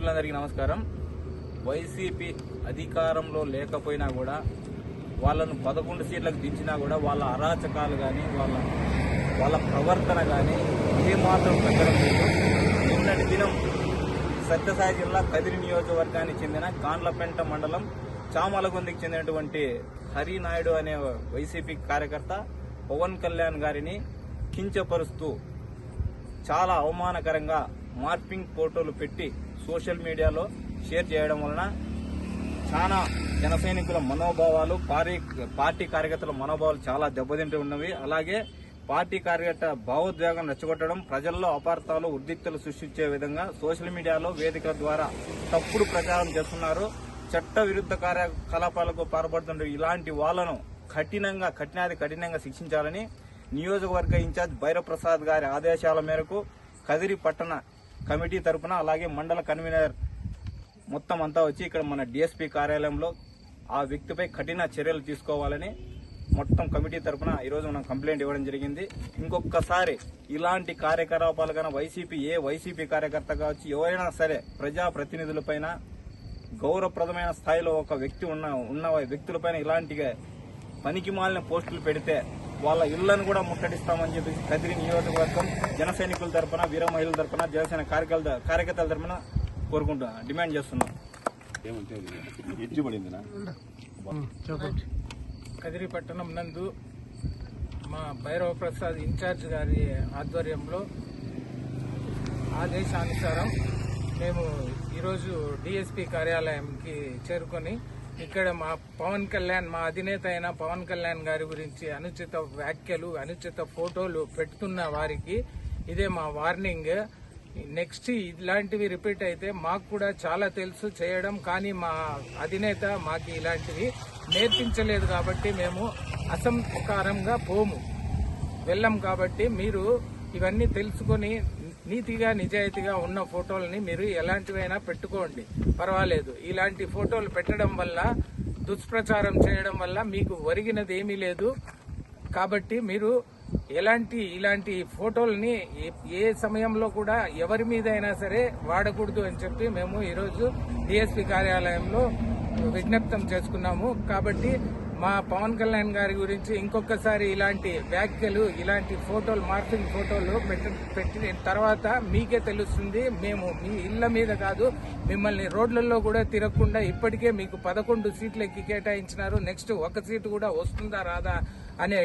మిత్రులందరికీ నమస్కారం. వైసీపీ అధికారంలో లేకపోయినా కూడా వాళ్ళను 11 సీట్లకు దించినా కూడా వాళ్ళ అరాచకాలు కానీ వాళ్ళ ప్రవర్తన కానీ ఏమాత్రం తగ్గడం లేదు. నిన్నటి దినం సత్యసాయి జిల్లా కదిరి నియోజకవర్గానికి చెందిన గాండ్లపెంట మండలం చామలగొందికి చెందినటువంటి హరినాయుడు అనే వైసీపీ కార్యకర్త పవన్ కళ్యాణ్ గారిని కించపరుస్తూ చాలా అవమానకరంగా మార్పింగ్ ఫోటోలు పెట్టి సోషల్ మీడియాలో షేర్ చేయడం వలన చాలా జన సైనికుల మనోభావాలు, పార్టీ కార్యకర్తల మనోభావాలు చాలా దెబ్బతింటూ ఉన్నవి. అలాగే పార్టీ కార్యకర్త భావోద్వేగం రెచ్చగొట్టడం, ప్రజల్లో అపార్థాలు, ఉద్రిక్తలు సృష్టించే విధంగా సోషల్ మీడియాలో వేదికల ద్వారా తప్పుడు ప్రచారం చేస్తున్నారు. చట్ట విరుద్ధ కార్యకలాపాలకు పాల్పడుతుంటే ఇలాంటి వాళ్లను కఠినంగా శిక్షించాలని నియోజకవర్గ ఇన్ఛార్జ్ భైరవప్రసాద్ గారి ఆదేశాల మేరకు కదిరి పట్టణ కమిటీ తరఫున అలాగే మండల కన్వీనర్ మొత్తం అంతా వచ్చి ఇక్కడ మన డిఎస్పీ కార్యాలయంలో ఆ వ్యక్తిపై కఠిన చర్యలు తీసుకోవాలని మొత్తం కమిటీ తరఫున ఈరోజు మనం కంప్లైంట్ ఇవ్వడం జరిగింది. ఇంకొకసారి ఇలాంటి కార్యకలాపాలు కన్నా వైసీపీ కార్యకర్త కావచ్చు, ఎవరైనా సరే ప్రజాప్రతినిధులపైన గౌరవప్రదమైన స్థాయిలో ఒక వ్యక్తి ఉన్న వ్యక్తులపైన ఇలాంటి పనికి మాలిన పోస్టులు పెడితే వాళ్ళ ఇళ్లను కూడా ముట్టడిస్తామని చెప్పేసి కదిరి నియోజకవర్గం జన సైనికుల తరఫున, వీర మహిళల తరఫున, జనసేన కార్యకర్తల తరఫున డిమాండ్ చేస్తున్నాం. కదిరి పట్టణం నందు మా భైరవప్రసాద్ ఇన్ఛార్జ్ గారి ఆధ్వర్యంలో ఆదేశానుసారం మేము ఈరోజు డిఎస్పీ కార్యాలయంకి చేరుకొని ఇక్కడ మా అధినేత అయిన పవన్ కళ్యాణ్ గారి గురించి అనుచిత వ్యాఖ్యలు, అనుచిత ఫోటోలు పెడుతున్న వారికి ఇదే మా వార్నింగ్. నెక్స్ట్ ఇలాంటివి రిపీట్ అయితే మాకు కూడా చాలా తెలుసు చేయడం, కానీ మా అధినేత మాకు ఇలాంటివి నేర్పించలేదు కాబట్టి మేము అసంస్కారంగా వెళ్ళం. కాబట్టి మీరు ఇవన్నీ తెలుసుకొని నీతిగా నిజాయితీగా ఉన్న ఫోటోలని మీరు ఎలాంటివైనా పెట్టుకోండి, పర్వాలేదు. ఇలాంటి ఫోటోలు పెట్టడం వల్ల, దుష్ప్రచారం చేయడం వల్ల మీకు ఒరిగినది ఏమీ లేదు. కాబట్టి మీరు ఇలాంటి ఫోటోలని ఏ సమయంలో కూడా ఎవరి మీద అయినా సరే వాడకూడదు అని చెప్పి మేము ఈరోజు డిఎస్పీ కార్యాలయంలో విజ్ఞప్తం చేసుకున్నాము. కాబట్టి మా పవన్ కళ్యాణ్ గారి గురించి ఇంకొకసారి ఇలాంటి వ్యాఖ్యలు, ఇలాంటి ఫోటోలు, మార్పింగ్ ఫోటోలు పెట్టిన తర్వాత మీకే తెలుస్తుంది. మేము మీ ఇళ్ల మీద కాదు, మిమ్మల్ని రోడ్లలో కూడా తిరగకుండా ఇప్పటికే మీకు 11 సీట్లకి కేటాయించినారు. నెక్స్ట్ 1 సీటు కూడా వస్తుందా రాదా అనే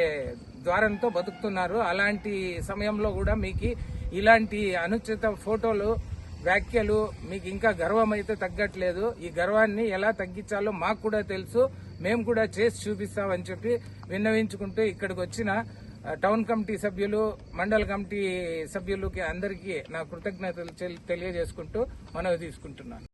ద్వారంతో బతుకుతున్నారు. అలాంటి సమయంలో కూడా మీకు ఇలాంటి అనుచిత ఫోటోలు, వ్యాఖ్యలు మీకు ఇంకా గర్వం అయితే తగ్గట్లేదు. ఈ గర్వాన్ని ఎలా తగ్గించాలో మాకు కూడా తెలుసు, మేము కూడా చేసి చూపిస్తామని చెప్పి విన్నవించుకుంటూ ఇక్కడికి వచ్చిన టౌన్ కమిటీ సభ్యులు, మండల కమిటీ సభ్యులకి అందరికీ నా కృతజ్ఞతలు తెలియజేసుకుంటూ మనవి తీసుకుంటున్నాను.